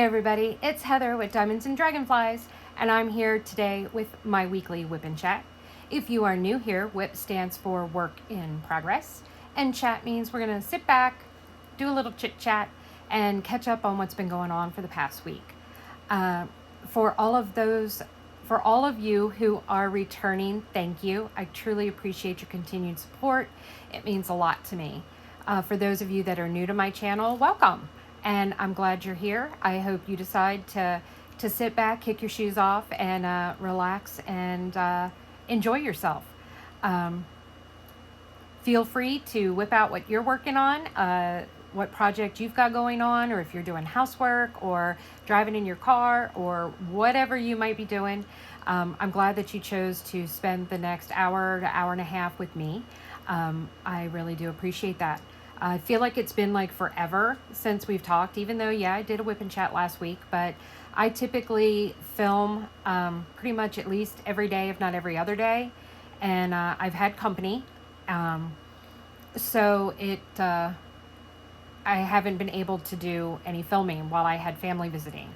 Hey everybody, it's Heather with Diamonds and Dragonflies, and I'm here today with my weekly WIP and Chat. If you are new here, WIP stands for Work in Progress, and Chat means we're going to sit back, do a little chit chat, and catch up on what's been going on for the past week. For all of you who are returning, thank you. I truly appreciate your continued support. It means a lot to me. For those of you that are new to my channel, welcome. And I'm glad you're here. I hope you decide to sit back, kick your shoes off, and relax and enjoy yourself. Feel free to whip out what you're working on, what project you've got going on, or if you're doing housework or driving in your car or whatever you might be doing. I'm glad that you chose to spend the next hour to hour and a half with me. I really do appreciate that. I feel like it's been like forever since we've talked, even though, yeah, I did a WIP and Chat last week, but I typically film pretty much at least every day, if not every other day. And I've had company. So I haven't been able to do any filming while I had family visiting.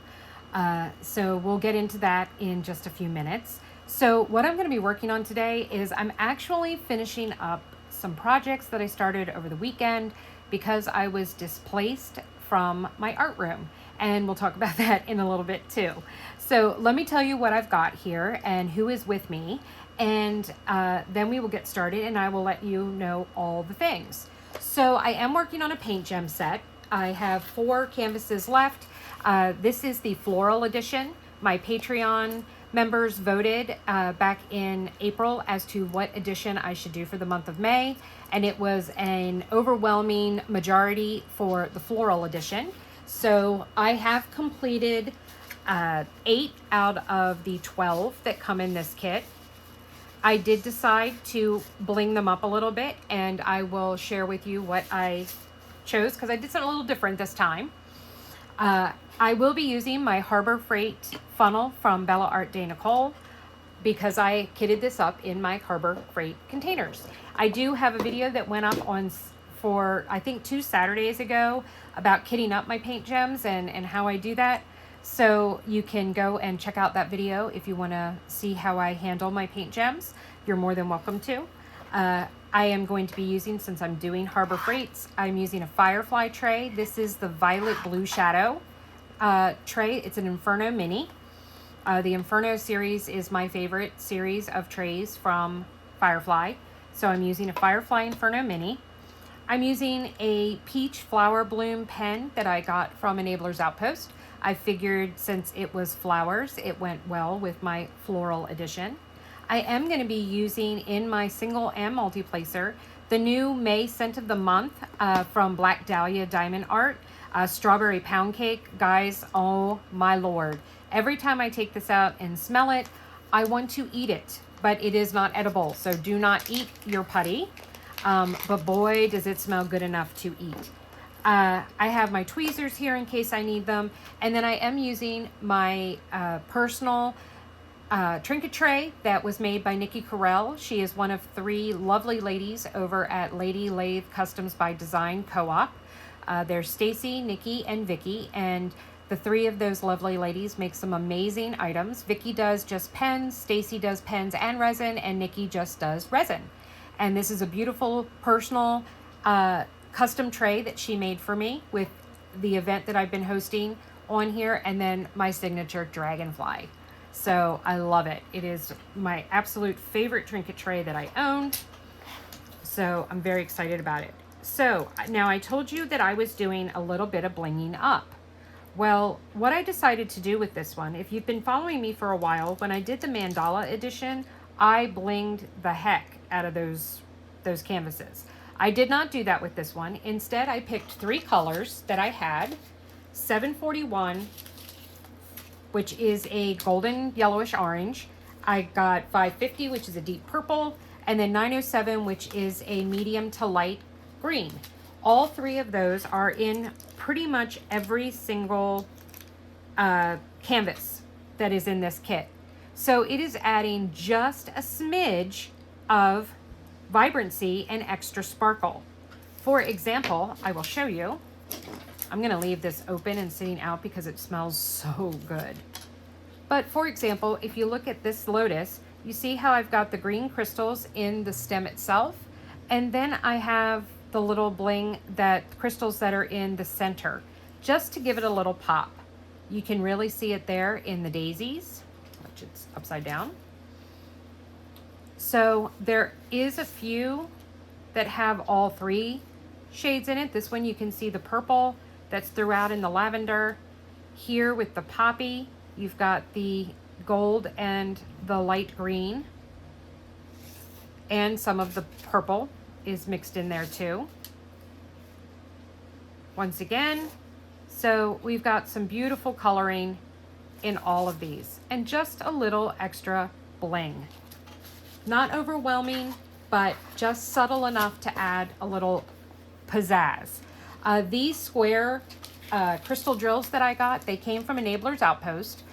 So we'll get into that in just a few minutes. So what I'm going to be working on today is I'm actually finishing up some projects that I started over the weekend because I was displaced from my art room. And we'll talk about that in a little bit too. So let me tell you what I've got here and who is with me. And then we will get started and I will let you know all the things. So I am working on a paint gem set. I have 4 canvases left. This is the floral edition. My Patreon members voted back in April as to what edition I should do for the month of May, and it was an overwhelming majority for the floral edition. So I have completed 8 out of the 12 that come in this kit. I did decide to bling them up a little bit, and I will share with you what I chose because I did something a little different this time. I will be using my Harbor Freight funnel from Bella Art de Nicole because I kitted this up in my Harbor Freight containers. I do have a video that went up for I think 2 Saturdays ago about kitting up my paint gems and how I do that. So you can go and check out that video if you want to see how I handle my paint gems. You're more than welcome to. I am going to be using, since I'm doing Harbor Freights, I'm using a Firefly tray. This is the Violet Blue Shadow tray. It's an Inferno Mini. The Inferno series is my favorite series of trays from Firefly. So I'm using a Firefly Inferno Mini. I'm using a peach flower bloom pen that I got from Enabler's Outpost. I figured since it was flowers, it went well with my floral edition. I am going to be using in my single and multi-placer the new May scent of the month from Black Dahlia Diamond Art, Strawberry Pound Cake. Guys, oh my Lord. Every time I take this out and smell it, I want to eat it, but it is not edible. So do not eat your putty. But boy, does it smell good enough to eat. I have my tweezers here in case I need them. And then I am using my personal trinket tray that was made by Nikki Carell. She is one of 3 lovely ladies over at Lady Lathe Customs by Design Co-op. There's Stacy, Nikki, and Vicky, and the 3 of those lovely ladies make some amazing items. Vicky does just pens, Stacy does pens and resin, and Nikki just does resin. And this is a beautiful personal custom tray that she made for me with the event that I've been hosting on here, and then my signature dragonfly. So I love it. It is my absolute favorite trinket tray that I own. So I'm very excited about it. So now I told you that I was doing a little bit of blinging up. Well, what I decided to do with this one, if you've been following me for a while, when I did the mandala edition, I blinged the heck out of those canvases. I did not do that with this one. Instead, I picked 3 colors that I had. 741, which is a golden yellowish orange. I got 550, which is a deep purple, and then 907, which is a medium to light green. All 3 of those are in pretty much every single canvas that is in this kit. So it is adding just a smidge of vibrancy and extra sparkle. For example, I will show you. I'm going to leave this open and sitting out because it smells so good. But for example, if you look at this lotus, you see how I've got the green crystals in the stem itself, and then I have the little bling crystals that are in the center, just to give it a little pop. You can really see it there in the daisies, which it's upside down. So there is a few that have all three shades in it. This one you can see the purple that's throughout in the lavender. Here with the poppy, you've got the gold and the light green, and some of the purple is mixed in there too. Once again, so we've got some beautiful coloring in all of these, and just a little extra bling. Not overwhelming, but just subtle enough to add a little pizzazz. These square crystal drills that I got, they came from Enabler's Outpost.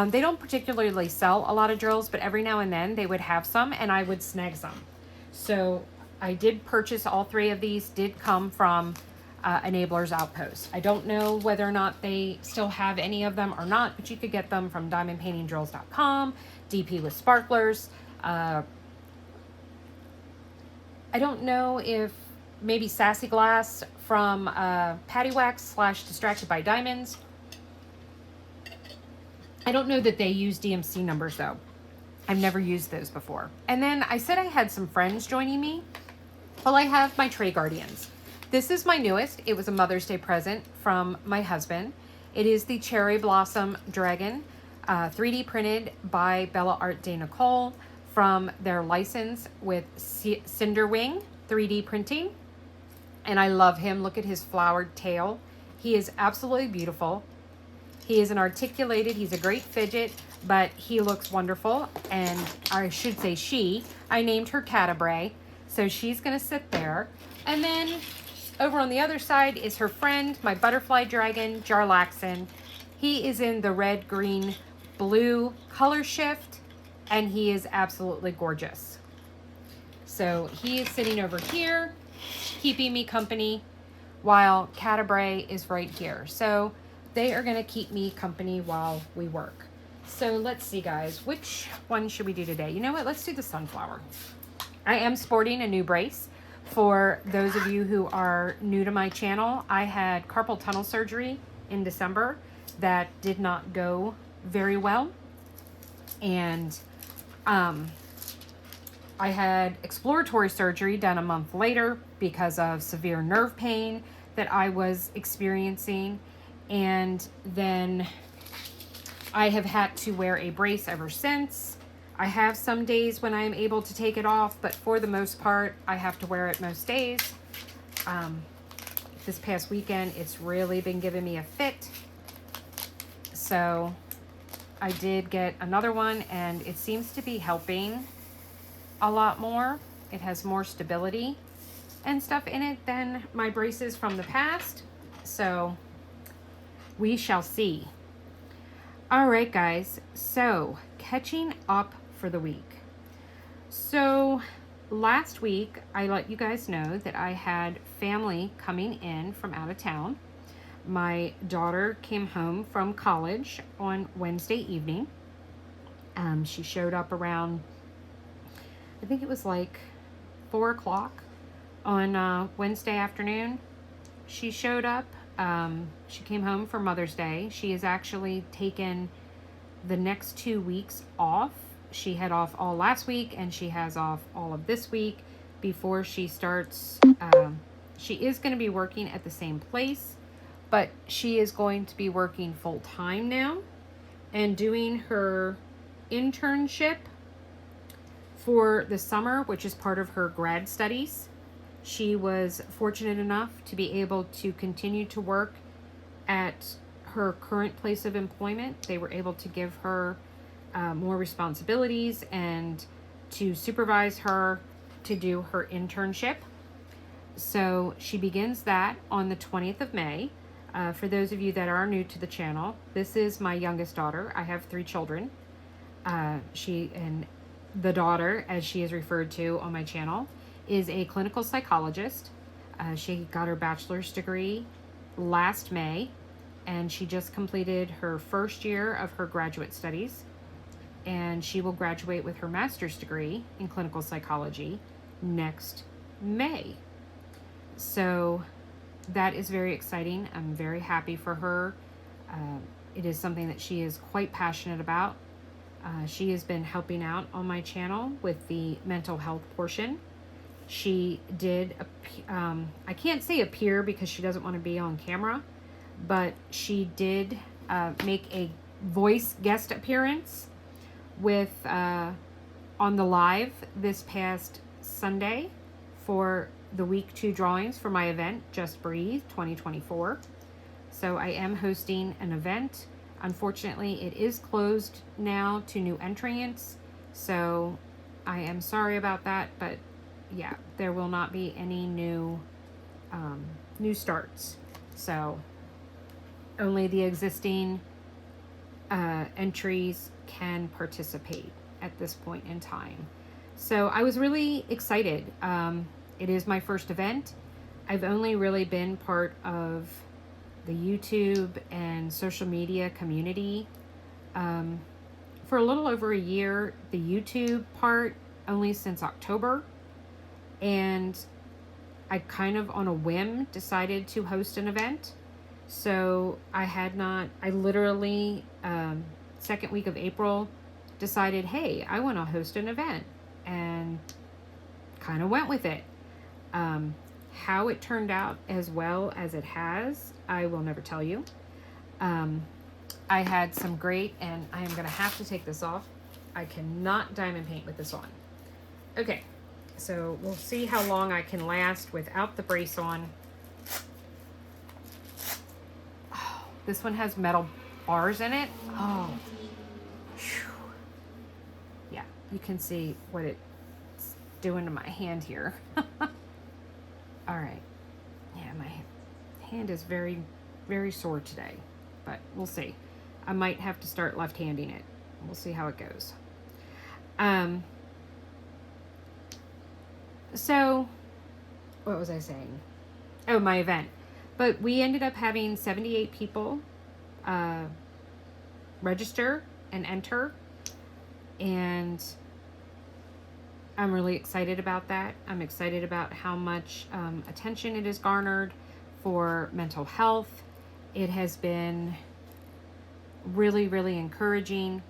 They don't particularly sell a lot of drills, but every now and then they would have some and I would snag some. So I did purchase all three of these, did come from Enabler's Outpost. I don't know whether or not they still have any of them or not, but you could get them from diamondpaintingdrills.com, DP with Sparklers. I don't know if maybe Sassy Glass from Patty Wax / Distracted by Diamonds. I don't know that they use DMC numbers though. I've never used those before. And then I said I had some friends joining me. Well, I have my Tray Guardians. This is my newest. It was a Mother's Day present from my husband. It is the Cherry Blossom Dragon, 3D printed by Bella Art de Nicole from their license with Cinderwing 3D printing. And I love him. Look at his flowered tail. He is absolutely beautiful. He is an articulated, he's a great fidget, but he looks wonderful. And I should say she, I named her Catabre. So she's gonna sit there. And then over on the other side is her friend, my butterfly dragon, Jarlaxon. He is in the red, green, blue color shift, and he is absolutely gorgeous. So he is sitting over here, keeping me company, while Catabre is right here. So they are gonna keep me company while we work. So let's see, guys, which one should we do today? You know what, let's do the sunflower. I am sporting a new brace. For those of you who are new to my channel, I had carpal tunnel surgery in December that did not go very well. And I had exploratory surgery done a month later because of severe nerve pain that I was experiencing. And then I have had to wear a brace ever since. I have some days when I am able to take it off, but for the most part, I have to wear it most days. This past weekend, it's really been giving me a fit. So I did get another one, and it seems to be helping a lot more. It has more stability and stuff in it than my braces from the past. So we shall see. All right, guys. So catching up for the week. So last week, I let you guys know that I had family coming in from out of town. My daughter came home from college on Wednesday evening. She showed up around, I think it was like 4 o'clock on Wednesday afternoon. She showed up. She came home for Mother's Day. She has actually taken the next 2 weeks off. She had off all last week, and she has off all of this week before she starts. She is going to be working at the same place, but she is going to be working full time now and doing her internship for the summer, which is part of her grad studies. She was fortunate enough to be able to continue to work at her current place of employment. They were able to give her more responsibilities and to supervise her to do her internship. So she begins that on the 20th of May. For those of you that are new to the channel, this is my youngest daughter. I have 3 children. The daughter, as she is referred to on my channel, is a clinical psychologist. She got her bachelor's degree last May, and she just completed her first year of her graduate studies, and she will graduate with her master's degree in clinical psychology next May. So that is very exciting. I'm very happy for her. It is something that she is quite passionate about. She has been helping out on my channel with the mental health portion. She did, I can't say appear because she doesn't want to be on camera, but she did make a voice guest appearance with on the live this past Sunday for the week 2 drawings for my event, Just Breathe 2024. So I am hosting an event. Unfortunately, it is closed now to new entrants. So I am sorry about that, but yeah, there will not be any new starts. So only the existing entries can participate at this point in time. So I was really excited. It is my first event. I've only really been part of the YouTube and social media community for a little over a year. The YouTube part only since October. And I kind of on a whim decided to host an event. So I literally, second week of April, decided, hey, I want to host an event, and kind of went with it. How it turned out as well as it has, I will never tell you. I had some great, and I am going to have to take this off. I cannot diamond paint with this on. Okay, so we'll see how long I can last without the brace on. Oh, this one has metal bars in it. Oh, whew. Yeah, you can see what it's doing to my hand here. All right. Yeah, my hand is very, very sore today, but we'll see. I might have to start left-handing it. We'll see how it goes. So what was I saying? Oh, my event. But we ended up having 78 people register and enter, and I'm really excited about that. I'm excited about how much attention it has garnered for mental health. It has been really, really encouraging.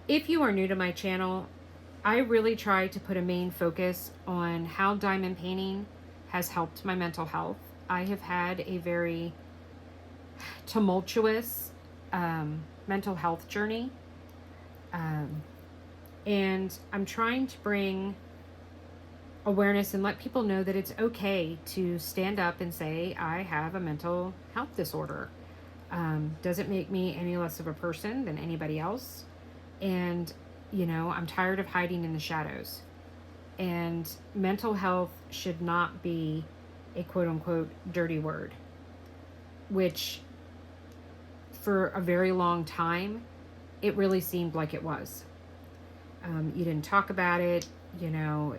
If you are new to my channel, I really try to put a main focus on how diamond painting has helped my mental health. I have had a very tumultuous mental health journey. And I'm trying to bring awareness and let people know that it's okay to stand up and say, I have a mental health disorder. Doesn't make me any less of a person than anybody else. And, you know, I'm tired of hiding in the shadows. And mental health should not be a quote unquote dirty word, which for a very long time, it really seemed like it was. You didn't talk about it, you know,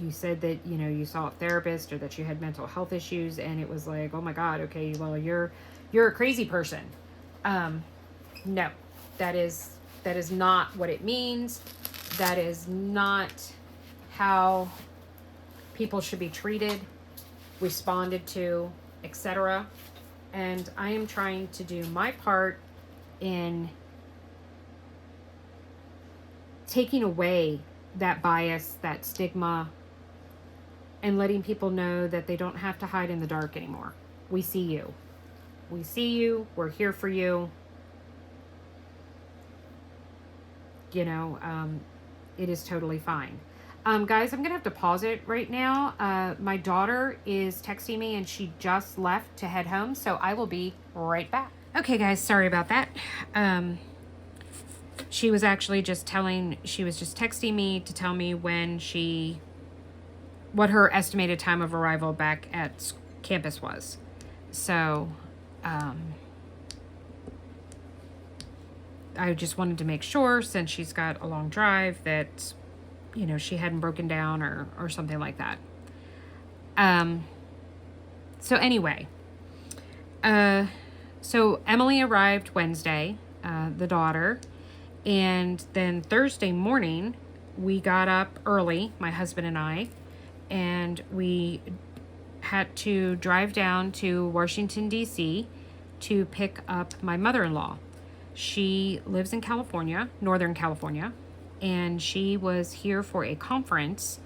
you said that, you know, you saw a therapist or that you had mental health issues, and it was like, oh my God, okay, well, you're a crazy person. No, that is not what it means. That is not how people should be treated, responded to, etc. And I am trying to do my part in taking away that bias, that stigma, and letting people know that they don't have to hide in the dark anymore. We see you. We see you. We're here for you. You know, it is totally fine. Guys, I'm going to have to pause it right now. My daughter is texting me, and she just left to head home, so I will be right back. Okay, guys, sorry about that. She was actually just texting me to tell me what her estimated time of arrival back at campus was. So, I just wanted to make sure, since she's got a long drive, that, you know, she hadn't broken down or something like that. So anyway, so Emily arrived Wednesday, the daughter, and then Thursday morning, we got up early, my husband and I, and we had to drive down to Washington, D.C. to pick up my mother-in-law. She lives in California, Northern California, and she was here for a conference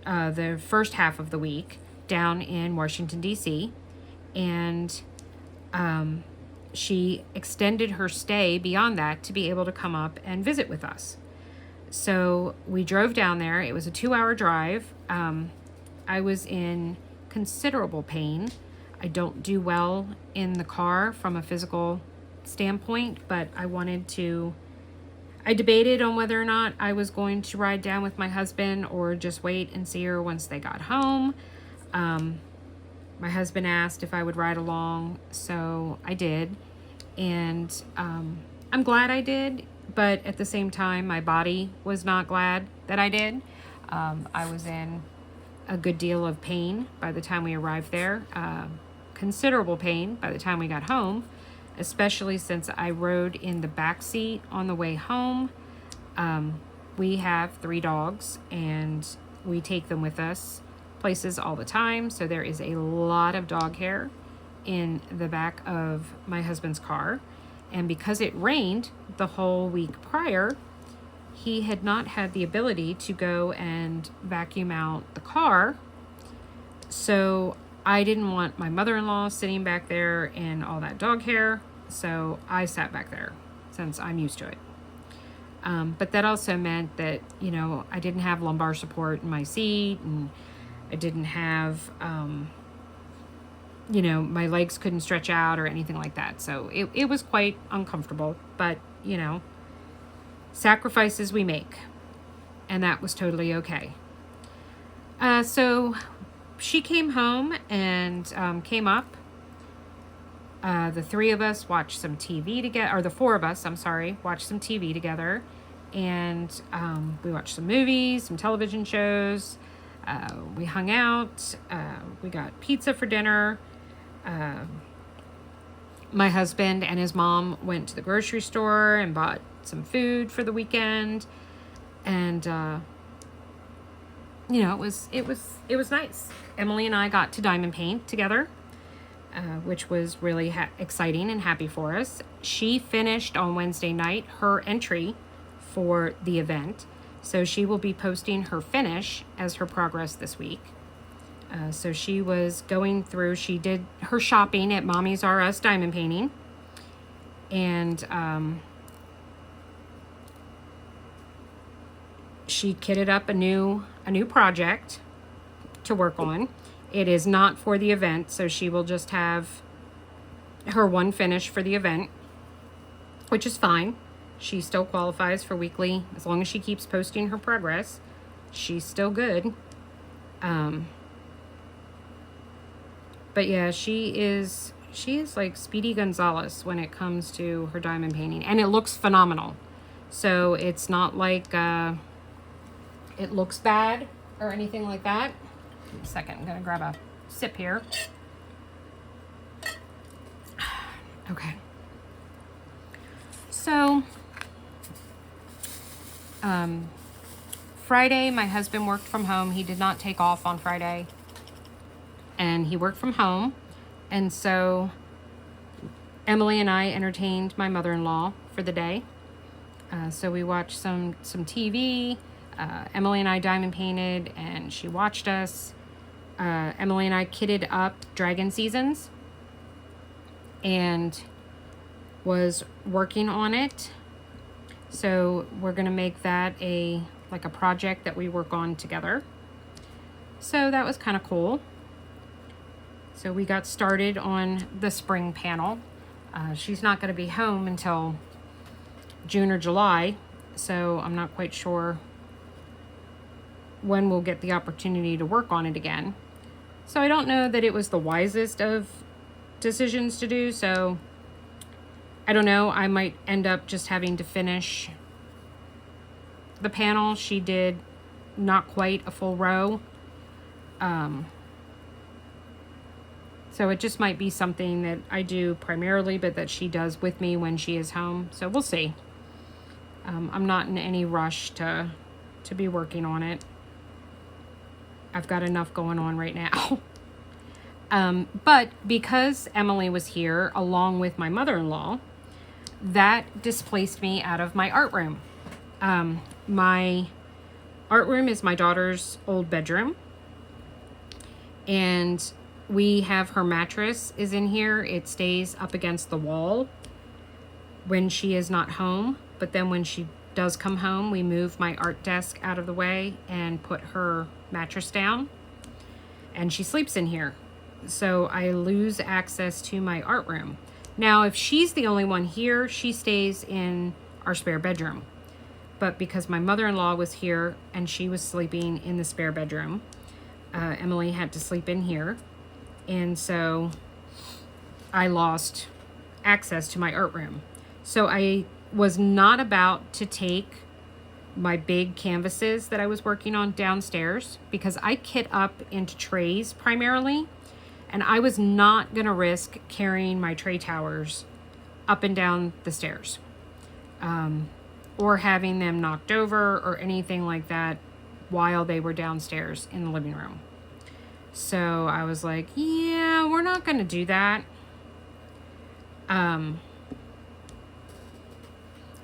the first half of the week down in Washington, D.C., and she extended her stay beyond that to be able to come up and visit with us. So we drove down there. It was a 2-hour drive. I was in considerable pain. I don't do well in the car from a physical standpoint, but I debated on whether or not I was going to ride down with my husband or just wait and see her once they got home. My husband asked if I would ride along, so I did. And I'm glad I did, but at the same time, my body was not glad that I did. I was in a good deal of pain by the time we arrived there, considerable pain by the time we got home, especially since I rode in the back seat on the way home. We have 3 dogs, and we take them with us places all the time, so there is a lot of dog hair in the back of my husband's car. And because it rained the whole week prior, he had not had the ability to go and vacuum out the car. So I didn't want my mother-in-law sitting back there in all that dog hair, so I sat back there since I'm used to it. But that also meant that, I didn't have lumbar support in my seat, and I didn't have, my legs couldn't stretch out or anything like that. So it was quite uncomfortable, but, sacrifices we make, and that was totally okay. So she came home and came up. The 3 of us watched some TV together, or the 4 of us, watched some TV together. And we watched some movies, some television shows. We hung out. We got pizza for dinner. My husband and his mom went to the grocery store and bought some food for the weekend. And, it was nice. Emily and I got to diamond paint together, which was really exciting and happy for us. She finished on Wednesday night her entry for the event, so she will be posting her finish as her progress this week. So she was going through, she did her shopping at Mommy's R Us Diamond Painting, and she kitted up a new project to work on. It is not for the event, so she will just have her one finish for the event, which is fine. She still qualifies for weekly. As long as she keeps posting her progress, she's still good. But yeah, she is like Speedy Gonzalez when it comes to her diamond painting, and it looks phenomenal. So it's not like it looks bad or anything like that. Give me a second, I'm gonna grab a sip here. Okay. So Friday, my husband worked from home. He did not take off on Friday, and he worked from home. And so Emily and I entertained my mother-in-law for the day. So we watched some TV. Emily and I diamond painted, and she watched us. Emily and I kitted up Dragon Seasons and was working on it. So we're going to make that a project that we work on together. So that was kind of cool. So we got started on the spring panel. She's not going to be home until June or July, so I'm not quite sure when we'll get the opportunity to work on it again. So I don't know that it was the wisest of decisions to do, so I don't know. I might end up just having to finish the panel. She did not quite a full row. So it just might be something that I do primarily, but that she does with me when she is home. So we'll see. I'm not in any rush to be working on it. I've got enough going on right now. But because Emily was here along with my mother-in-law, that displaced me out of my art room. My art room is my daughter's old bedroom. And we have her mattress is in here. It stays up against the wall when she is not home. But then when she does come home, we move my art desk out of the way and put her mattress down. And she sleeps in here. So I lose access to my art room. Now, if she's the only one here, she stays in our spare bedroom. But because my mother-in-law was here and she was sleeping in the spare bedroom, Emily had to sleep in here. And so I lost access to my art room. So I was not about to take my big canvases that I was working on downstairs because I kit up into trays primarily. And I was not going to risk carrying my tray towers up and down the stairs. Or having them knocked over or anything like that while they were downstairs in the living room. So I was like, yeah, we're not going to do that.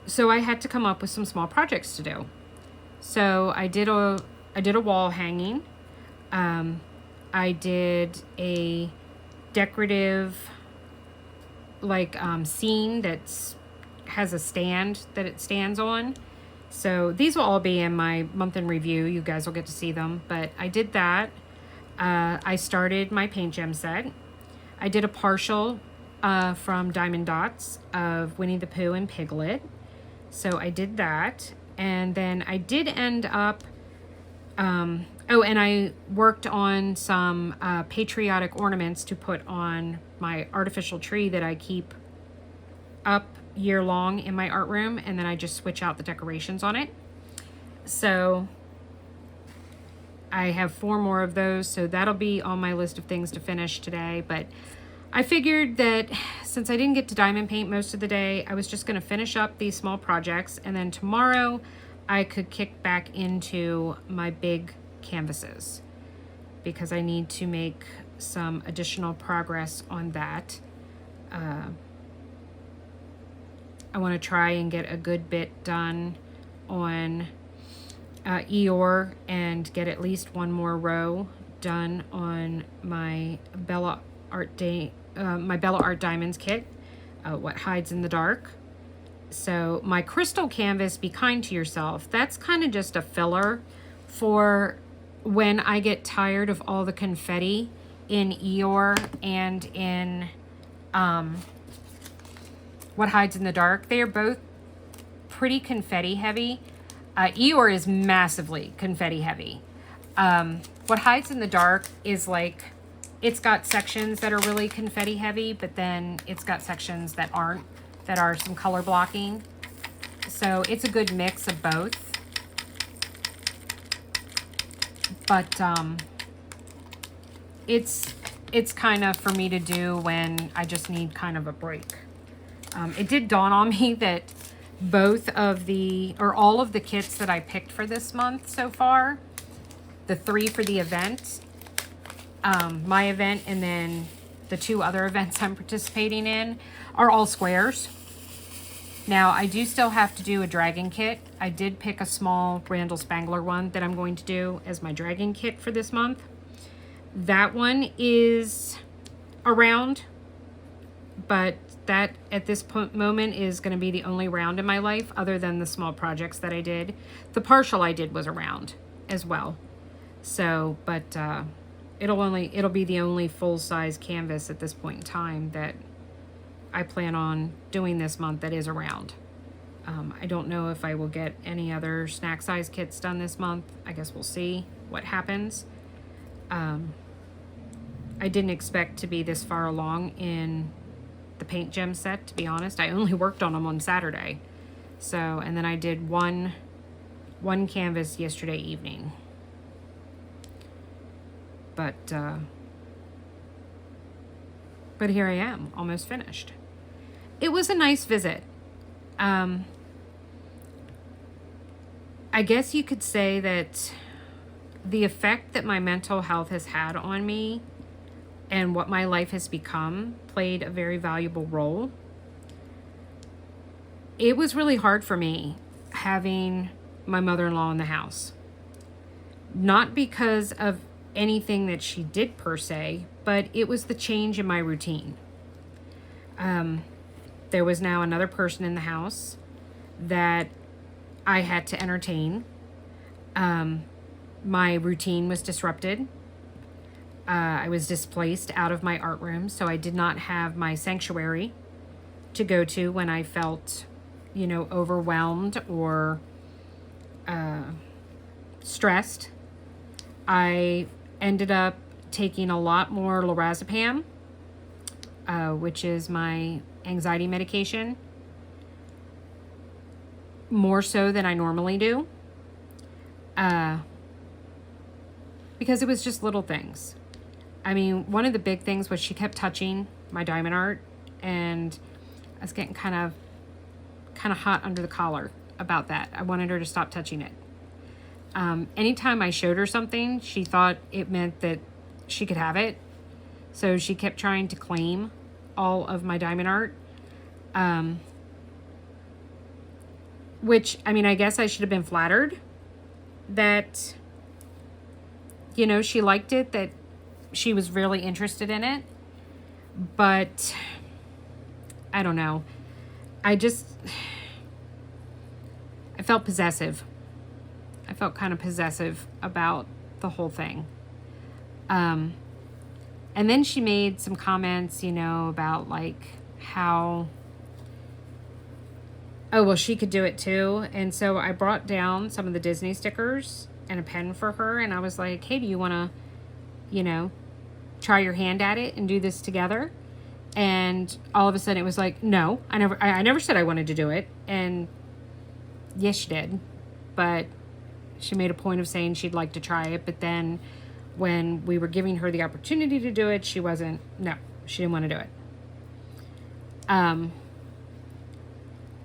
So I had to come up with some small projects to do. So I did a wall hanging. I did a decorative scene that's has a stand that it stands on. So these will all be in my month in review. You guys will get to see them. But I did that. I started my paint gem set. I did a partial from Diamond Dots of Winnie the Pooh and Piglet. So I did that. And then I did end up... and I worked on some patriotic ornaments to put on my artificial tree that I keep up year long in my art room, and then I just switch out the decorations on it. So I have 4 more of those, so that'll be on my list of things to finish today. But I figured that since I didn't get to diamond paint most of the day, I was just going to finish up these small projects, and then tomorrow I could kick back into my big canvases because I need to make some additional progress on that. I want to try and get a good bit done on Eeyore and get at least 1 more row done on my Bella Art Diamonds kit, What Hides in the Dark. So my crystal canvas, Be Kind to Yourself, that's kind of just a filler for when I get tired of all the confetti in Eeyore and in What Hides in the Dark. They are both pretty confetti heavy. Eeyore is massively confetti heavy. What Hides in the Dark is like, it's got sections that are really confetti heavy, but then it's got sections that aren't, that are some color blocking. So it's a good mix of both. But it's kind of for me to do when I just need kind of a break. It did dawn on me that all of the kits that I picked for this month so far, the 3 for the event, my event, and then the 2 other events I'm participating in, are all squares. Now, I do still have to do a dragon kit. I did pick a small Randall Spangler one that I'm going to do as my dragon kit for this month. That one is a round, but that at this moment is going to be the only round in my life other than the small projects that I did. The partial I did was a round as well. So, but it'll be the only full-size canvas at this point in time that I plan on doing this month that is a round. I don't know if I will get any other snack size kits done this month. I guess we'll see what happens. I didn't expect to be this far along in the paint gem set, to be honest. I only worked on them on Saturday. So, and then I did one canvas yesterday evening. but here I am, almost finished. It was a nice visit. I guess you could say that the effect that my mental health has had on me and what my life has become played a very valuable role. It was really hard for me having my mother-in-law in the house. Not because of anything that she did per se, but it was the change in my routine. There was now another person in the house that I had to entertain. My routine was disrupted. I was displaced out of my art room, so I did not have my sanctuary to go to when I felt, overwhelmed or stressed. I ended up taking a lot more lorazepam, which is my anxiety medication, more so than I normally do, because it was just little things. I mean, one of the big things was she kept touching my diamond art, and I was getting kind of hot under the collar about that. I wanted her to stop touching it. Anytime I showed her something, she thought it meant that she could have it. So she kept trying to claim all of my diamond art. Which, I mean, I guess I should have been flattered that, she liked it, that she was really interested in it. But I don't know. I felt possessive. I felt kind of possessive about the whole thing. And then she made some comments, about like how, oh, well, she could do it too. And so I brought down some of the Disney stickers and a pen for her. And I was like, hey, do you want to, try your hand at it and do this together? And all of a sudden it was like, no, I never said I wanted to do it. And yes, she did. But she made a point of saying she'd like to try it. But then when we were giving her the opportunity to do it, she didn't want to do it.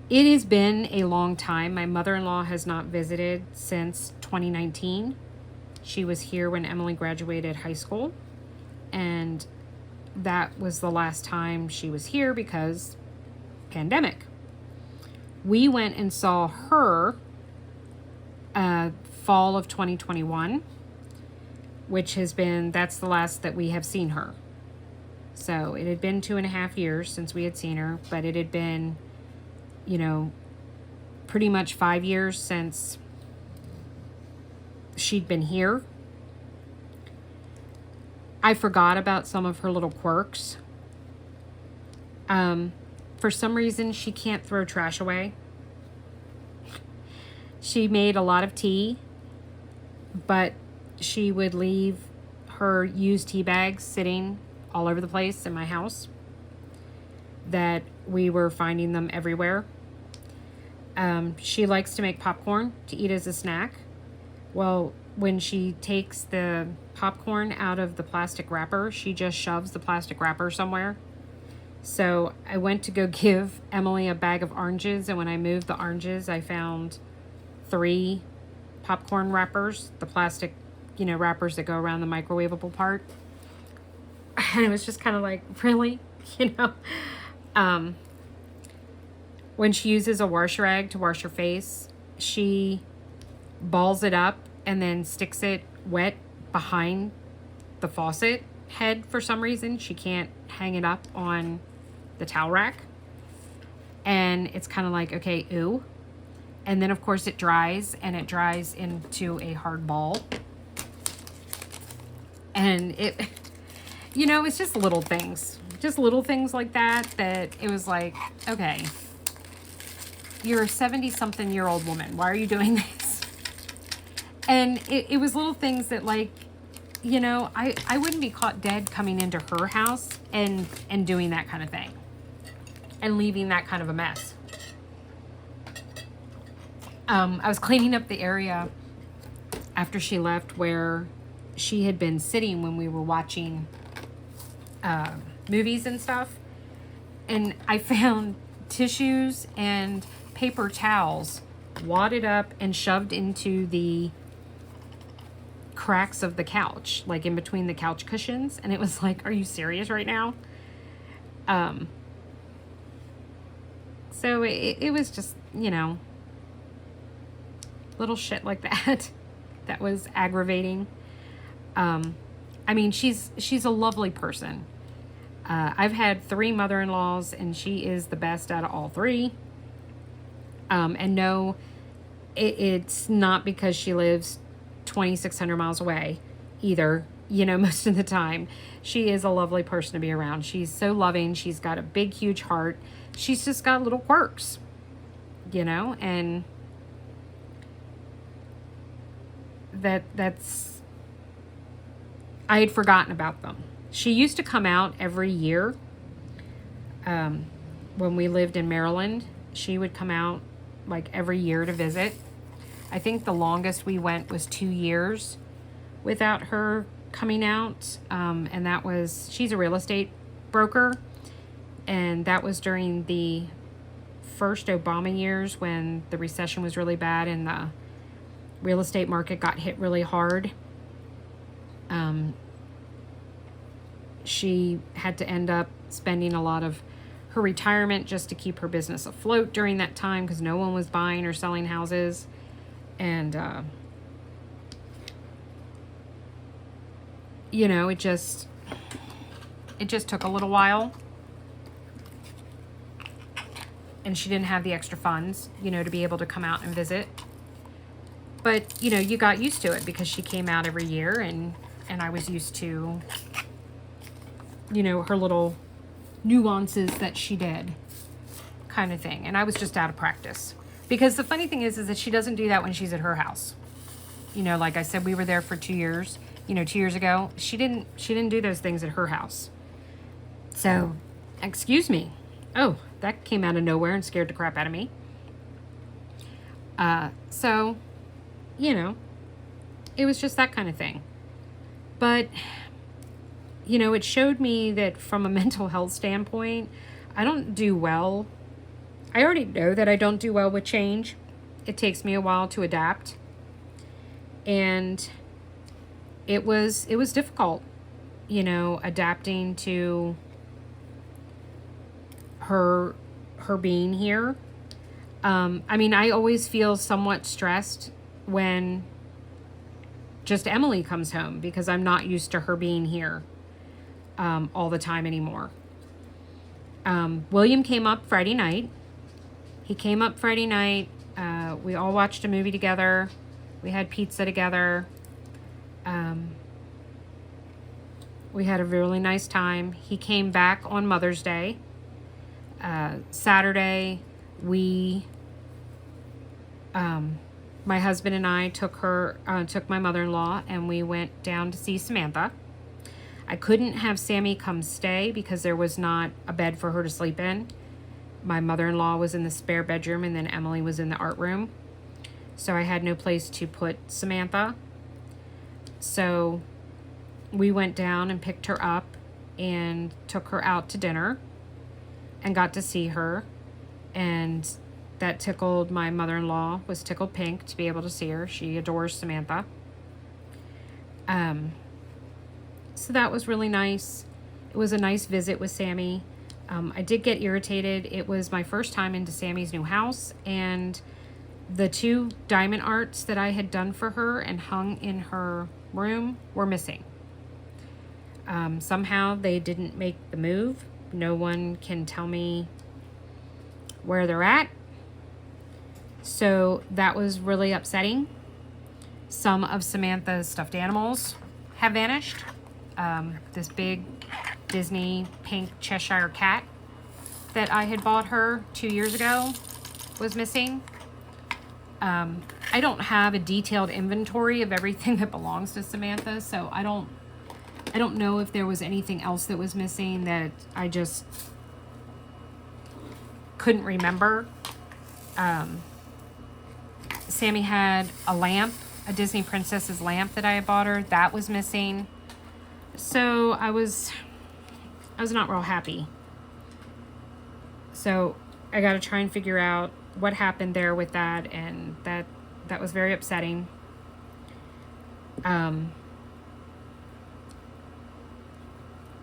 It has been a long time. My mother-in-law has not visited since 2019. She was here when Emily graduated high school. And that was the last time she was here because pandemic. We went and saw her fall of 2021, that's the last that we have seen her. So it had been 2.5 years since we had seen her, but it had been, pretty much 5 years since she'd been here. I forgot about some of her little quirks. For some reason, she can't throw trash away. She made a lot of tea, but she would leave her used tea bags sitting all over the place in my house, that we were finding them everywhere. She likes to make popcorn to eat as a snack. Well, when she takes the popcorn out of the plastic wrapper, she just shoves the plastic wrapper somewhere. So I went to go give Emily a bag of oranges, and when I moved the oranges, I found 3 popcorn wrappers, the plastic, wrappers that go around the microwavable part. And it was just kind of like, really? When she uses a wash rag to wash her face, she balls it up and then sticks it wet behind the faucet head for some reason. She can't hang it up on the towel rack. And it's kind of like, okay, ooh. And then, of course, it dries, and it dries into a hard ball. And it's just little things. Just little things like that it was like, okay, you're a 70-something-year-old woman. Why are you doing this? And it was little things that, like, I wouldn't be caught dead coming into her house and doing that kind of thing. And leaving that kind of a mess. I was cleaning up the area after she left where she had been sitting when we were watching movies and stuff. And I found tissues and paper towels wadded up and shoved into the cracks of the couch, like in between the couch cushions. And it was like, are you serious right now? So it was just, you know, little shit like that that was aggravating. I mean, she's a lovely person. I've had 3 mother-in-laws, and she is the best out of all 3. And no, it's not because she lives 2,600 miles away either. You know, most of the time, she is a lovely person to be around. She's so loving. She's got a big, huge heart. She's just got little quirks, you know, and that's, I had forgotten about them. She used to come out every year. When we lived in Maryland, she would come out like every year to visit. I think the longest we went was 2 years without her coming out. And that was, she's a real estate broker. And that was during the first Obama years when the recession was really bad and the real estate market got hit really hard. She had to end up spending a lot of her retirement just to keep her business afloat during that time because no one was buying or selling houses. And, you know, it just took a little while. And she didn't have the extra funds, you know, to be able to come out and visit. But, you know, you got used to it because she came out every year, and I was used to, you know, her little nuances that she did kind of thing. And I was just out of practice. Because the funny thing is that she doesn't do that when she's at her house. You know, like I said, we were there for 2 years. You know, 2 years ago, she didn't do those things at her house. So, excuse me. Oh, that came out of nowhere and scared the crap out of me. So, you know, it was just that kind of thing. But, you know, it showed me that from a mental health standpoint, I don't do well. I already know that I don't do well with change. It takes me a while to adapt. And it was difficult, you know, adapting to her being here. I mean, I always feel somewhat stressed when just Emily comes home because I'm not used to her being here all the time anymore. William came up Friday night. He came up Friday night. We all watched a movie together. We had pizza together. We had a really nice time. He came back on Mother's Day. Saturday, my husband and I took my mother-in-law, and we went down to see Samantha. I couldn't have Sammy come stay because there was not a bed for her to sleep in. My mother-in-law was in the spare bedroom, and then Emily was in the art room. So I had no place to put Samantha. So we went down and picked her up and took her out to dinner and got to see her. And that tickled my mother-in-law, was tickled pink to be able to see her. She adores Samantha. So that was really nice. It was a nice visit with Sammy. I did get irritated. It was my first time into Sammy's new house, and the 2 diamond arts that I had done for her and hung in her room were missing. Somehow they didn't make the move. No one can tell me where they're at. So that was really upsetting. Some of Samantha's stuffed animals have vanished. This big Disney pink Cheshire cat that I had bought her 2 years ago was missing. I don't have a detailed inventory of everything that belongs to Samantha, so I don't know if there was anything else that was missing that I just couldn't remember. Sammy had a lamp a Disney princess's lamp that I had bought her. That was missing. So I was not real happy. So I got to try and figure out what happened there with that, and that was very upsetting.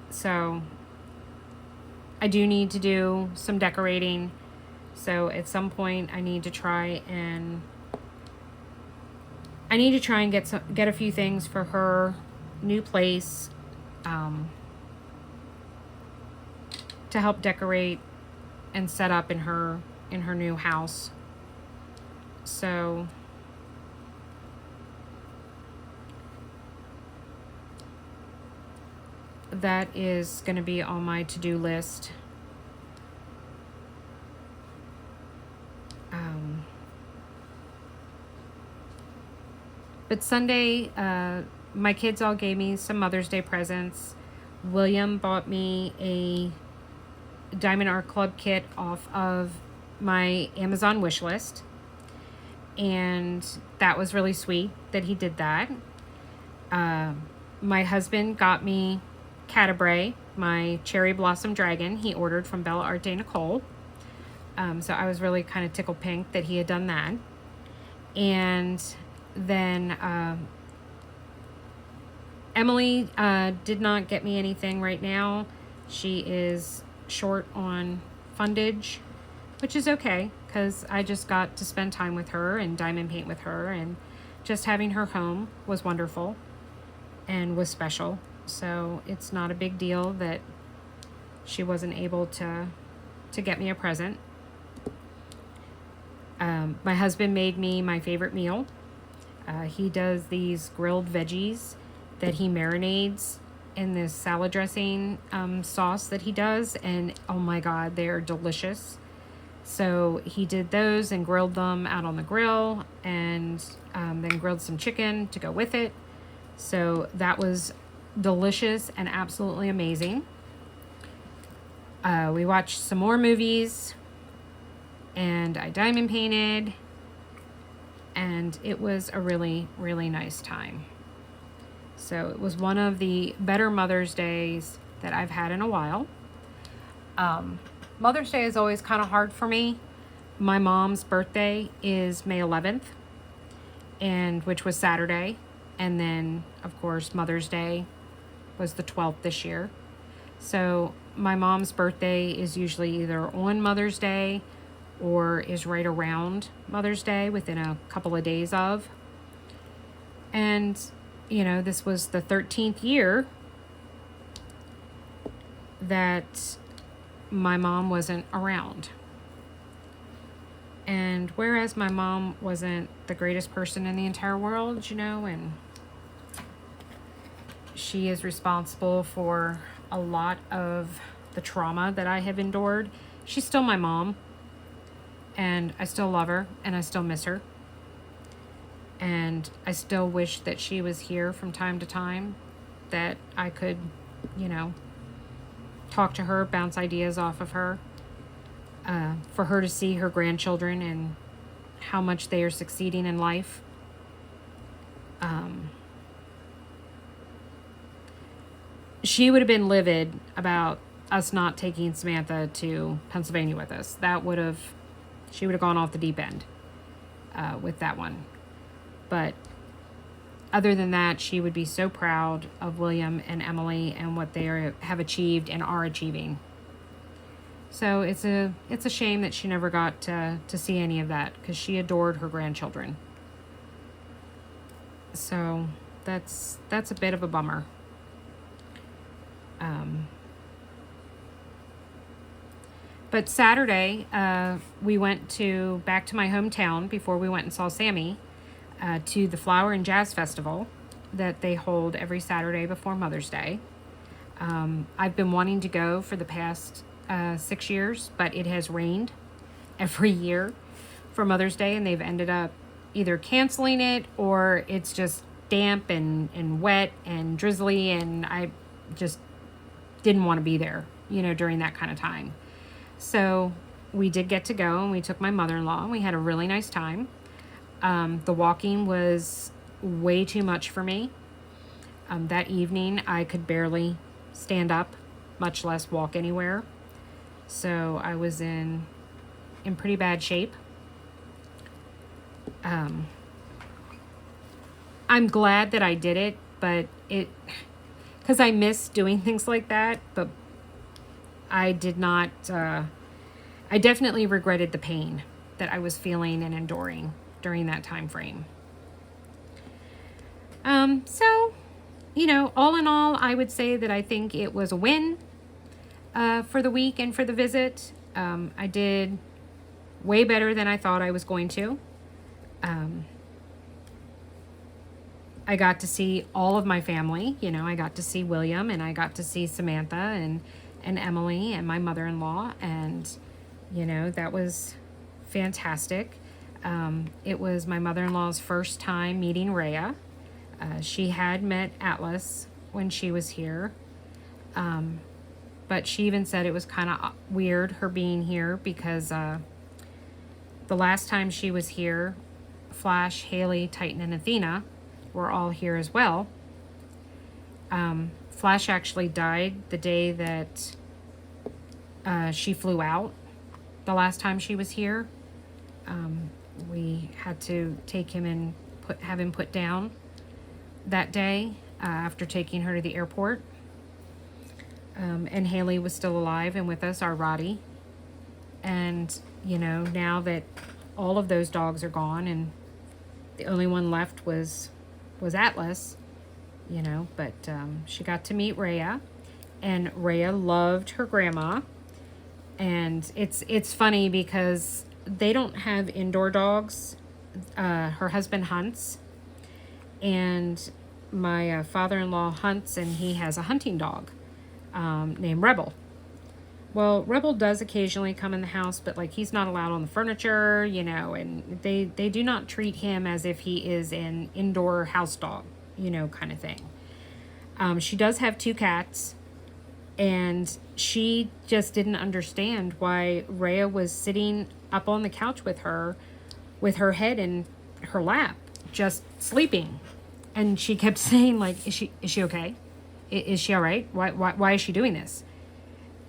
So I do need to do some decorating. So at some point I need to try and get a few things for her new place, to help decorate and set up in her new house. So that is going to be on my to-do list. But Sunday, my kids all gave me some Mother's Day presents. William bought me a Diamond Art Club kit off of my Amazon wish list. And that was really sweet that he did that. My husband got me Catabray, my cherry blossom dragon he ordered from Bella Arte Nicole. So I was really kind of tickled pink that he had done that. And then Emily did not get me anything right now. She is short on fundage, which is okay because I just got to spend time with her and diamond paint with her, and just having her home was wonderful and was special. So it's not a big deal that she wasn't able to get me a present. My husband made me my favorite meal. He does these grilled veggies that he marinades in this salad dressing sauce that he does, and oh my god, they are delicious. So he did those and grilled them out on the grill, and then grilled some chicken to go with it. So that was delicious and absolutely amazing. We watched some more movies, and I diamond painted, and it was a really, really nice time. So it was one of the better Mother's Days that I've had in a while. Mother's Day is always kind of hard for me. My mom's birthday is May 11th, and which was Saturday. And then, of course, Mother's Day was the 12th this year. So my mom's birthday is usually either on Mother's Day or is right around Mother's Day, within a couple of days of. And, you know, this was the 13th year that my mom wasn't around. And whereas my mom wasn't the greatest person in the entire world, you know, and she is responsible for a lot of the trauma that I have endured, she's still my mom. And I still love her, and I still miss her. And I still wish that she was here from time to time, that I could, you know, talk to her, bounce ideas off of her, for her to see her grandchildren and how much they are succeeding in life. She would have been livid about us not taking Samantha to Pennsylvania with us. She would have gone off the deep end with that one. But other than that, she would be so proud of William and Emily and what they have achieved and are achieving. So it's a shame that she never got to see any of that, because she adored her grandchildren. So that's a bit of a bummer. But Saturday, we went back to my hometown before we went and saw Sammy, to the Flower and Jazz Festival that they hold every Saturday before Mother's Day. I've been wanting to go for the past 6 years, but it has rained every year for Mother's Day, and they've ended up either canceling it or it's just damp and wet and drizzly, and I just didn't want to be there, you know, during that kind of time. So we did get to go, and we took my mother-in-law, and we had a really nice time. The walking was way too much for me. That evening, I could barely stand up, much less walk anywhere. So I was in pretty bad shape. I'm glad that I did it, but because I miss doing things like that, but I did not, I definitely regretted the pain that I was feeling and enduring during that time frame. So, all in all, I would say that I think it was a win for the week and for the visit. I did way better than I thought I was going to. I got to see all of my family. I got to see William, and I got to see Samantha and Emily and my mother-in-law, and that was fantastic. It was my mother-in-law's first time meeting Rhea. She had met Atlas when she was here, but she even said it was kind of weird her being here because the last time she was here, Flash, Haley, Titan, and Athena were all here as well. Flash actually died the day that she flew out the last time she was here. We had to take him and have him put down that day after taking her to the airport. And Haley was still alive and with us, our Roddy. And, now that all of those dogs are gone and the only one left was Atlas, but she got to meet Rhea, and Rhea loved her grandma. And it's funny because they don't have indoor dogs. Her husband hunts, and my father-in-law hunts, and he has a hunting dog named Rebel. Well, Rebel does occasionally come in the house, but he's not allowed on the furniture, and they do not treat him as if he is an indoor house dog, kind of thing. She does have 2 cats, and she just didn't understand why Rhea was sitting up on the couch with her head in her lap, just sleeping. And she kept saying, is she okay? Is she all right? Why is she doing this?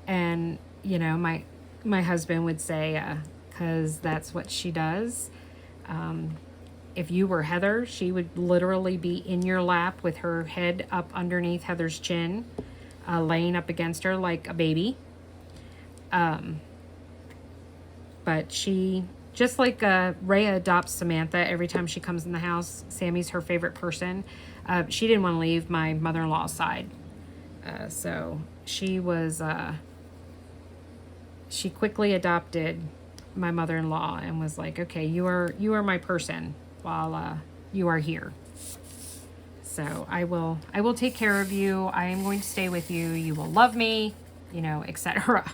And, my husband would say, 'cause that's what she does. If you were Heather, she would literally be in your lap with her head up underneath Heather's chin, laying up against her like a baby. But she, just like Rhea adopts Samantha every time she comes in the house, Sammy's her favorite person. She didn't want to leave my mother-in-law's side. So she was, she quickly adopted my mother-in-law and was like, okay, you are my person while you are here. So I will take care of you. I am going to stay with you. You will love me, etc.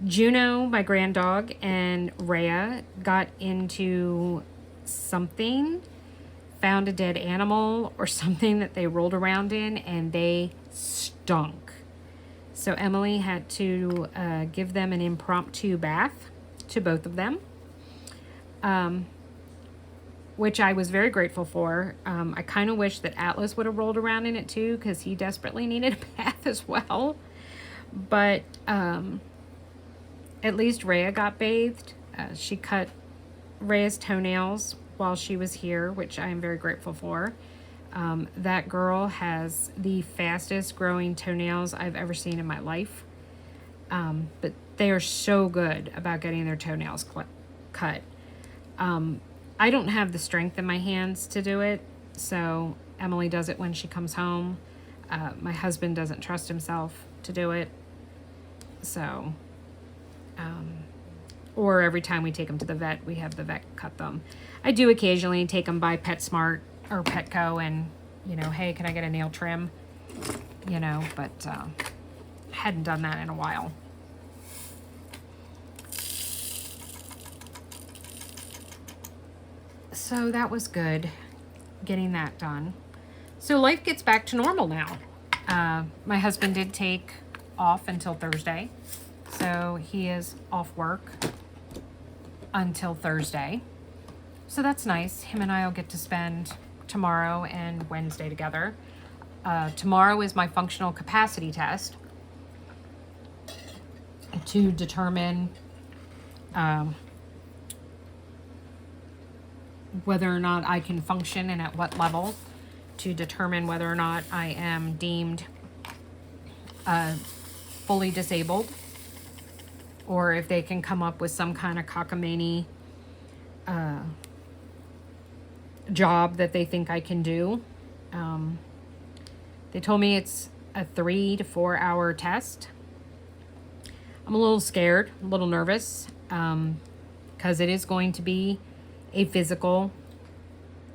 Juno, my grand dog, and Rhea got into something, found a dead animal or something that they rolled around in, and they stunk. So Emily had to give them an impromptu bath, to both of them, which I was very grateful for. I kind of wish that Atlas would have rolled around in it too, because he desperately needed a bath as well. But at least Rhea got bathed. She cut Rhea's toenails while she was here, which I am very grateful for. That girl has the fastest growing toenails I've ever seen in my life. But they are so good about getting their toenails cut. I don't have the strength in my hands to do it, so Emily does it when she comes home. My husband doesn't trust himself to do it, so or every time we take them to the vet, we have the vet cut them. I do occasionally take them by PetSmart or Petco and, hey, can I get a nail trim? But hadn't done that in a while. So that was good, getting that done. So life gets back to normal now. My husband did take off until Thursday, so he is off work until Thursday. So that's nice. Him and I will get to spend tomorrow and Wednesday together. Tomorrow is my functional capacity test to determine whether or not I can function and at what level, to determine whether or not I am deemed fully disabled, or if they can come up with some kind of cockamamie job that they think I can do. They told me it's a 3 to 4 hour test. I'm a little scared, a little nervous, because it is going to be a physical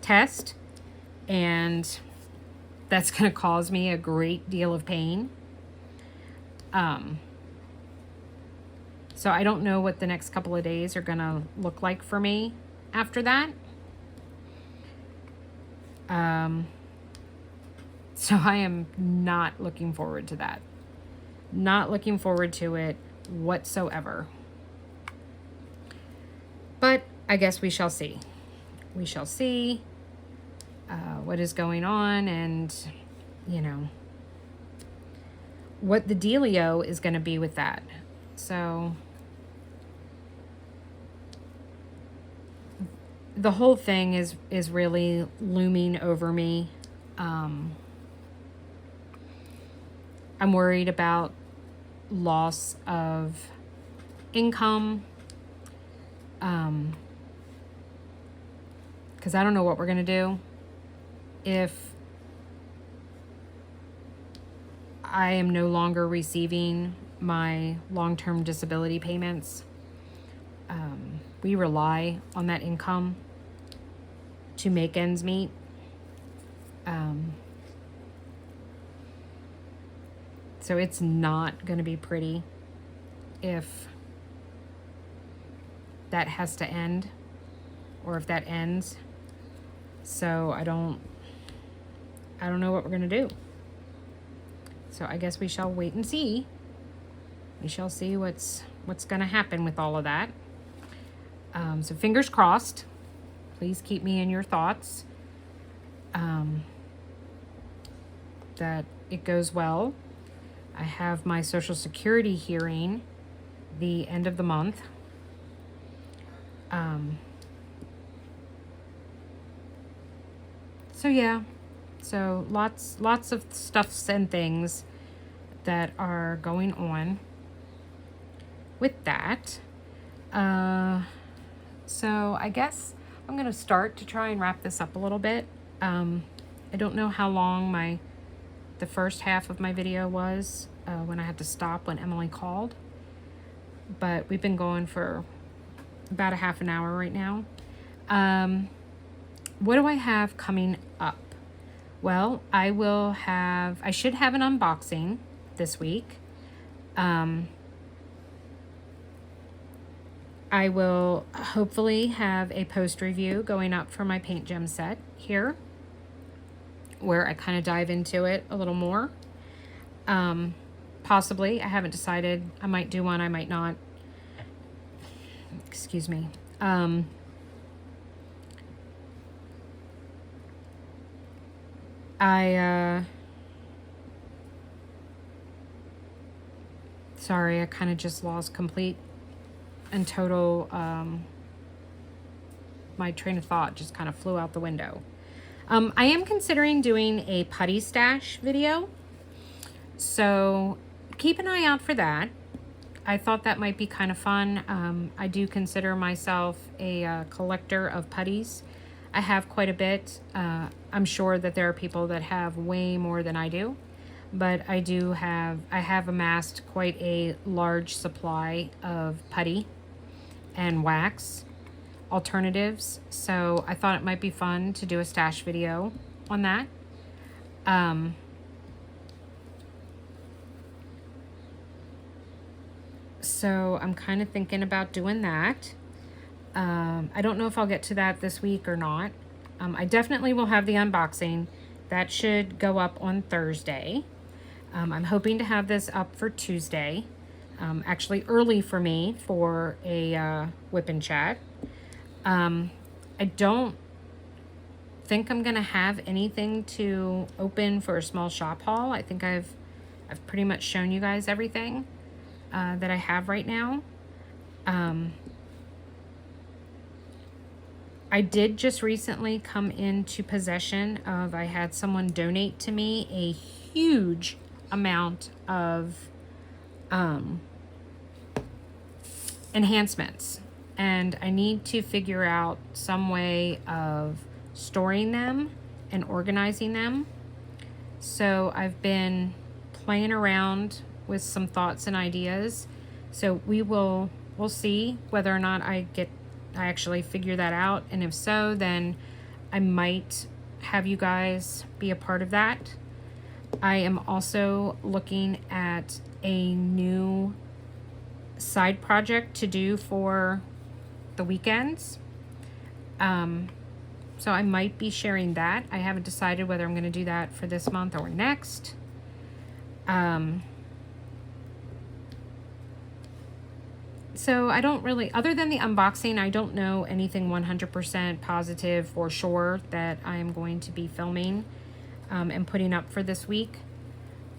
test, and that's going to cause me a great deal of pain. So I don't know what the next couple of days are going to look like for me after that. So I am not looking forward to that. Not looking forward to it whatsoever. But I guess we shall see. We shall see what is going on, and, you know, what the dealio is going to be with that. So the whole thing is really looming over me. I'm worried about loss of income, because I don't know what we're going to do if I am no longer receiving my long-term disability payments. We rely on that income to make ends meet. So it's not going to be pretty if that has to end, or if that ends. So I don't know what we're going to do. So I guess we shall wait and see. We shall see what's going to happen with all of that. So fingers crossed. Please keep me in your thoughts. That it goes well. I have my Social Security hearing the end of the month. So yeah, so lots of stuffs and things that are going on with that. So I guess I'm going to start to try and wrap this up a little bit. I don't know how long the first half of my video was when I had to stop when Emily called, but we've been going for about a half an hour right now. What do I have coming up? Well, I should have an unboxing this week. I will hopefully have a post review going up for my paint gem set here, where I kind of dive into it a little more. Possibly, I haven't decided. I might do one, I might not. Excuse me. Sorry, I kind of just lost complete and total, my train of thought just kind of flew out the window. I am considering doing a putty stash video, so keep an eye out for that. I thought that might be kind of fun. I do consider myself a collector of putties. I have quite a bit. I'm sure that there are people that have way more than I do, but I have amassed quite a large supply of putty and wax alternatives, so I thought it might be fun to do a stash video on that. So I'm kind of thinking about doing that. I don't know if I'll get to that this week or not. I definitely will have the unboxing. That should go up on Thursday. I'm hoping to have this up for Tuesday. Actually early for me for a WIP and chat. I I don't think I'm gonna have anything to open for a small shop haul. I think I've pretty much shown you guys everything that I have right now. I did just recently come into possession of, I had someone donate to me a huge amount of enhancements, and I need to figure out some way of storing them and organizing them. So I've been playing around with some thoughts and ideas. So we'll see whether or not I actually figure that out, and if so, then I might have you guys be a part of that. I am also looking at a new side project to do for the weekends. So I might be sharing that. I haven't decided whether I'm going to do that for this month or next. So I don't really, other than the unboxing, I don't know anything 100% positive for sure that I am going to be filming and putting up for this week.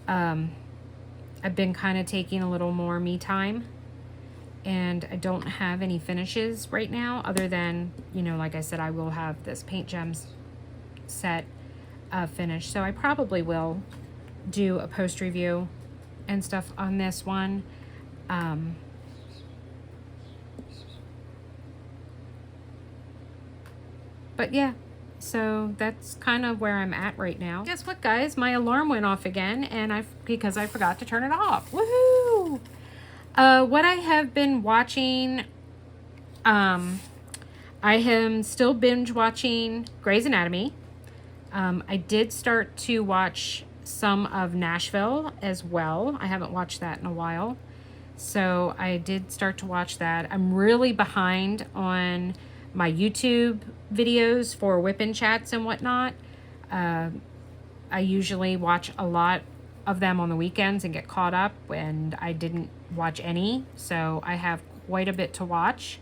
I've been kind of taking a little more me time, and I don't have any finishes right now other than, you know, like I said, I will have this Paint Gems set finished. So I probably will do a post review and stuff on this one. But yeah, so that's kind of where I'm at right now. Guess what, guys? My alarm went off again, and because I forgot to turn it off. Woohoo! What I have been watching, I am still binge watching Grey's Anatomy. I did start to watch some of Nashville as well. I haven't watched that in a while, so I did start to watch that. I'm really behind on my YouTube videos for WIP and chats and whatnot. I usually watch a lot of them on the weekends and get caught up, and I didn't watch any, so I have quite a bit to watch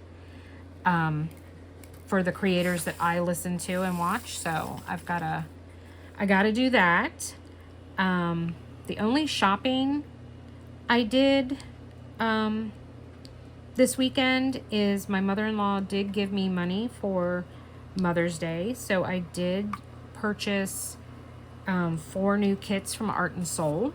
for the creators that I listen to and watch. So I gotta do that. The only shopping I did this weekend is my mother-in-law did give me money for Mother's Day, so I did purchase 4 new kits from Art and Soul.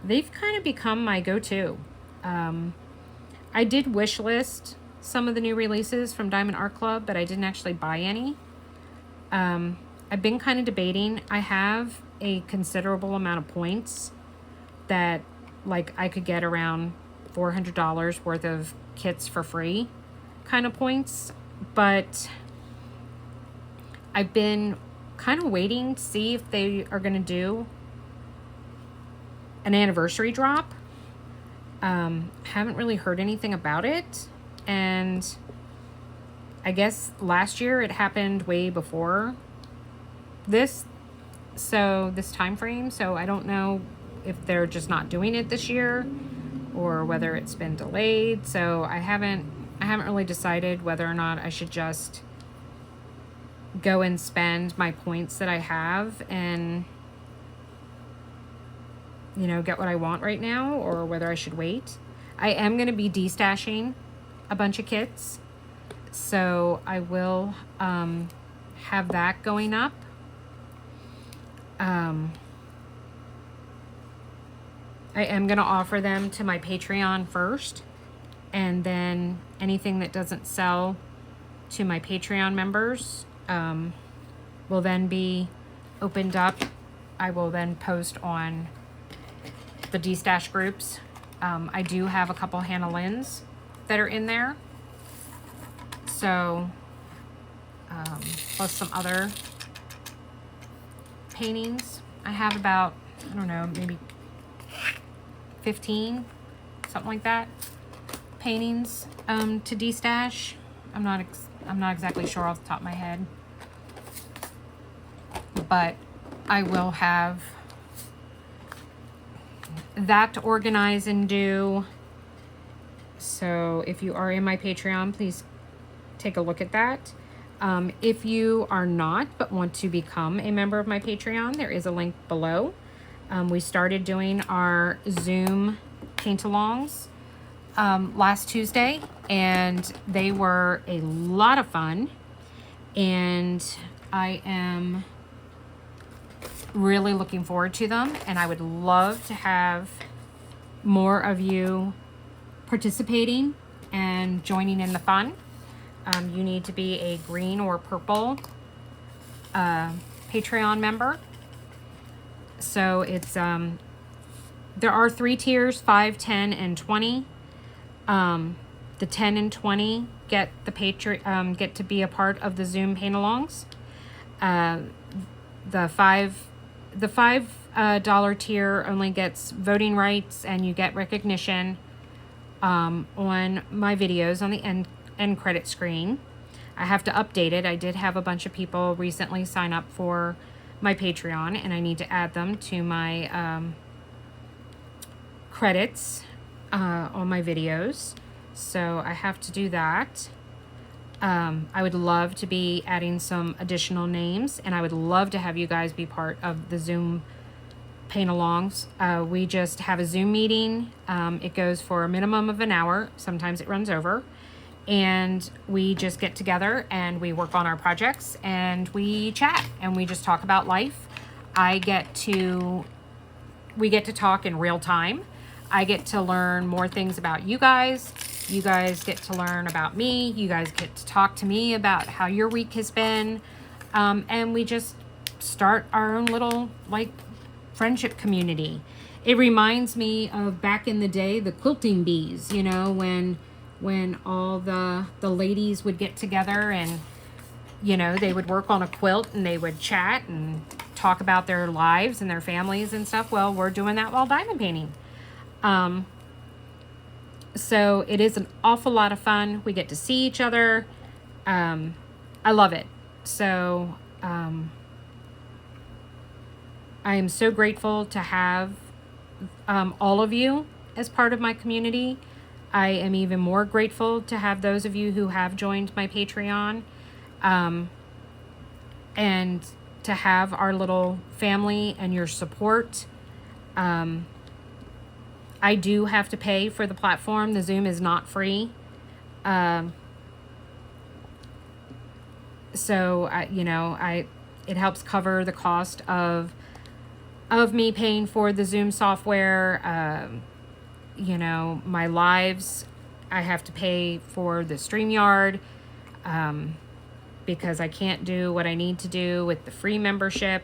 They've kind of become my go-to. I did wish list some of the new releases from Diamond Art Club, but I didn't actually buy any. I've been kind of debating. I have a considerable amount of points that, like, I could get around $400 worth of kits for free kind of points, but I've been kind of waiting to see if they are going to do an anniversary drop. Haven't really heard anything about it, and I guess last year it happened way before this time frame, so I don't know if they're just not doing it this year or whether it's been delayed. So I haven't really decided whether or not I should just go and spend my points that I have and, you know, get what I want right now, or whether I should wait. I am going to be destashing a bunch of kits, so I will have that going up. I am going to offer them to my Patreon first, and then anything that doesn't sell to my Patreon members will then be opened up. I will then post on the destash groups. I do have a couple Hannah Lynn's that are in there, so plus some other paintings. I have about, I don't know, maybe 15, something like that, paintings to destash. I'm not exactly sure off the top of my head, but I will have that to organize and do. So if you are in my Patreon, please take a look at that. If you are not but want to become a member of my Patreon, there is a link below. We started doing our Zoom paint-alongs last Tuesday, and they were a lot of fun, and I am really looking forward to them, and I would love to have more of you participating and joining in the fun. You need to be a green or purple Patreon member. So it's there are 3 tiers, 5, 10, and 20. The 10 and 20 get the get to be a part of the Zoom paint-alongs. The $5 tier only gets voting rights, and you get recognition on my videos on the end credit screen. I have to update it. I did have a bunch of people recently sign up for my Patreon, and I need to add them to my credits on my videos. So I have to do that. I would love to be adding some additional names, and I would love to have you guys be part of the Zoom paint-alongs. We just have a Zoom meeting. It goes for a minimum of an hour. Sometimes it runs over. And we just get together and we work on our projects and we chat and we just talk about life. We get to talk in real time. I get to learn more things about you guys. You guys get to learn about me. You guys get to talk to me about how your week has been. And we just start our own little friendship community. It reminds me of back in the day, the quilting bees, you know, when all the ladies would get together and, you know, they would work on a quilt and they would chat and talk about their lives and their families and stuff. Well, we're doing that while diamond painting. So it is an awful lot of fun. We get to see each other. I love it. So I am so grateful to have all of you as part of my community. I am even more grateful to have those of you who have joined my Patreon, and to have our little family and your support. I do have to pay for the platform. The Zoom is not free. It helps cover the cost of me paying for the Zoom software. My lives, I have to pay for the StreamYard because I can't do what I need to do with the free membership.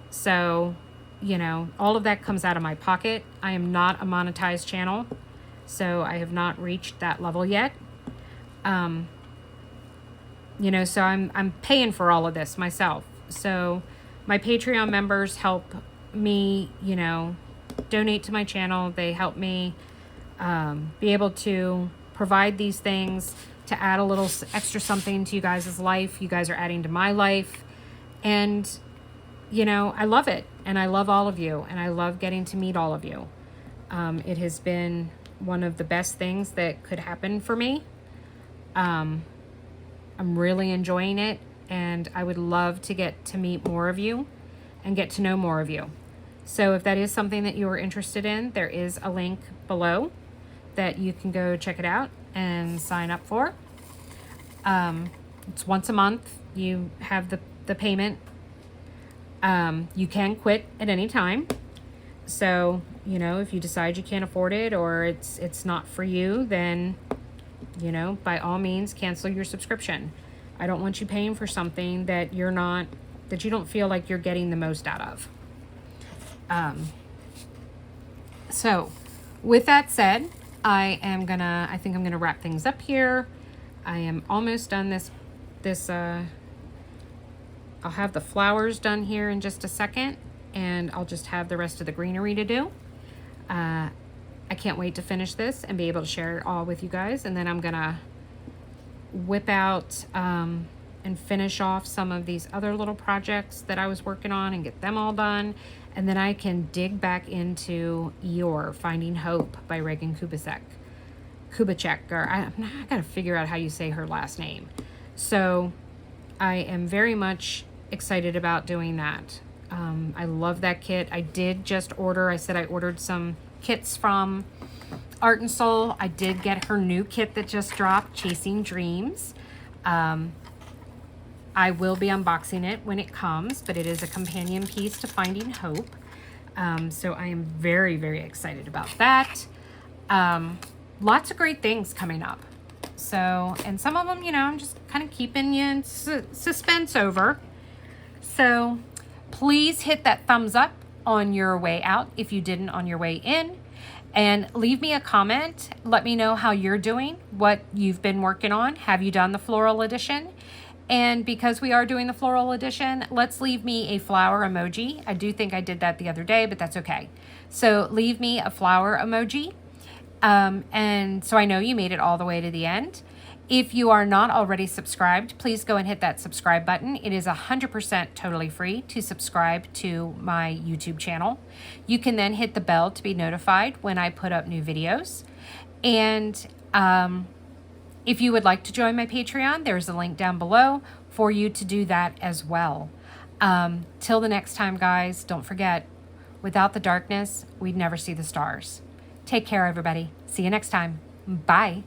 So, all of that comes out of my pocket. I am not a monetized channel, so I have not reached that level yet. So I'm paying for all of this myself. So my Patreon members help me, donate to my channel. They help me be able to provide these things to add a little extra something to you guys' life. You guys are adding to my life. And, I love it. And I love all of you. And I love getting to meet all of you. It has been one of the best things that could happen for me. I'm really enjoying it. And I would love to get to meet more of you and get to know more of you. So if that is something that you are interested in, there is a link below that you can go check it out and sign up for. It's once a month. You have the payment. You can quit at any time. So, if you decide you can't afford it or it's not for you, then, by all means, cancel your subscription. I don't want you paying for something that you don't feel like you're getting the most out of. So with that said, I think I'm gonna wrap things up here. I am almost done I'll have the flowers done here in just a second, and I'll just have the rest of the greenery to do. I can't wait to finish this and be able to share it all with you guys, and then I'm gonna whip out and finish off some of these other little projects that I was working on and get them all done. And then I can dig back into Eeyore, Finding Hope by Regan Kubicek. I gotta figure out how you say her last name. So I am very much excited about doing that. I love that kit. I did just order, I said I ordered some kits from Art and Soul. I did get her new kit that just dropped, Chasing Dreams. I will be unboxing it when it comes, but it is a companion piece to Finding Hope. So I am very, very excited about that. Lots of great things coming up. So, and some of them, you know, I'm just kind of keeping you in suspense over. So please hit that thumbs up on your way out if you didn't on your way in. And leave me a comment. Let me know how you're doing, what you've been working on. Have you done the floral edition? And because we are doing the floral edition, let's leave me a flower emoji. I do think I did that the other day, but that's okay. So leave me a flower emoji. And so I know you made it all the way to the end. If you are not already subscribed, please go and hit that subscribe button. It is 100% totally free to subscribe to my YouTube channel. You can then hit the bell to be notified when I put up new videos. And if you would like to join my Patreon, there's a link down below for you to do that as well. Till the next time, guys, don't forget, without the darkness, we'd never see the stars. Take care, everybody. See you next time. Bye.